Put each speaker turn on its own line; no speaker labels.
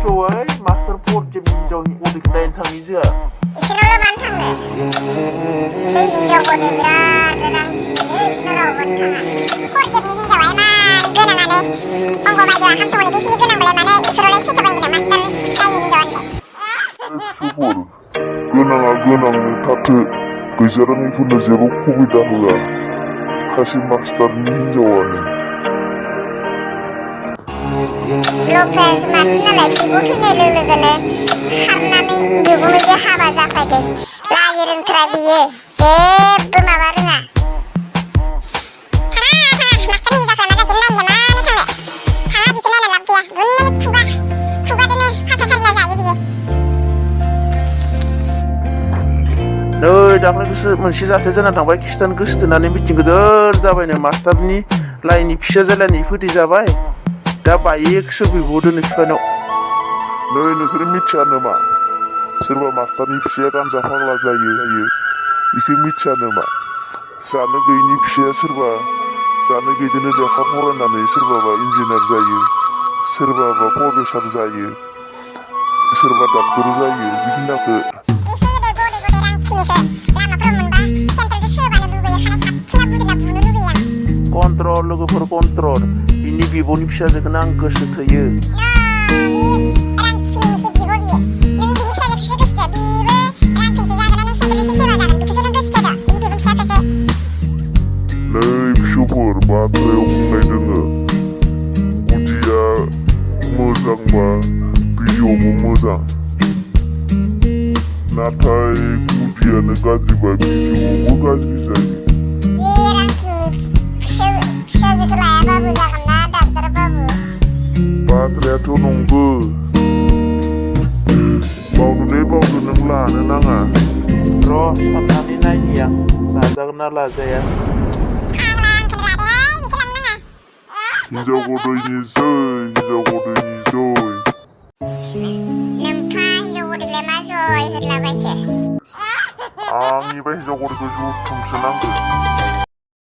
फिसौयै master फरजेब हिनजावनि उदैखौ नायनो थाङो जोहा
इसोरावलाय मानो थांनो बै हिनजावखौनो बिराद रां बियो इसोराव रावबो थाङा फरजेबनि हिनजावा इमान गोनाङानो अंग बायदियाव आखाम सोमावनो बिसिनि गोनांबालाय मानो इसोरावलाय सेथाबायगोन मास्टार जायनि हिनजावानोलाय
फिसौफोर गोनाङा गोनांनो थाथो गैजारोङैफोरनो जेबो सुबिदा होआ खासे मास्टारनि हिनजावानो
लफेस माथो नालाय बिब' फैनाय लोगोनो खारनानै बिगुमैजों हाबा जाफैदो लाजि रोंथ्रा बियो जेबो माबा रोङा थाङा मास्टारनि हिनजावफ्रा मा जाखो नायनो मानो थांनो थाङा बिखौ नायना लाब गैया गुननो खुगाजोंनो हासा सारिना जायो बियो
नै दाख्लैसो मोनसे जाथाय जाना थांबाय खृष्टान गोसथोनानै मिटिं गिदिर जाबायनो मास्टारनि लाइननि फिसाजोलानि फोथै जाबाय दा बाइकसो बिबावदोनो बिफानाव
नै नोंसोर मिथिया नामा सोरबा मास्टारनि फिसाया गानजा फाग्ला जायो बेखौ मिथिया नामा जानो गैयिनि फिसाया सोरबा जानो गैयिजोंनो लेखा फरायनानै सोरबाबा इन्जिनियार जायो सोरबाबा प्रफेसार जायो सोरबा डाक्टर जायो बिदिनाखौ
कन्ट्रल लोगोफोर कन्ट्रल बिनि बिब'नि फिसाजोखौनो आं गोसो थोयो
नै फिसौफोर बाथ्रायाव बुंनाय दोङो गुदिया मोजांबा बिजौआबो मोजां नाथाय गुदियानो गाज्रिबा बिजौआबो गाज्रि जायो बाथ्रायाथ' नंगौ बावदो नों लानो नाङा
र' साननानै नायनि आं लाजागोन ना लाजाया
हिनजाव गदैनि जै
नोमफा हिनजाव गदैलाय मा जय होदलाबायखो
आंनिबा हिनजाव गदैखौ जुथुमसो नांगौ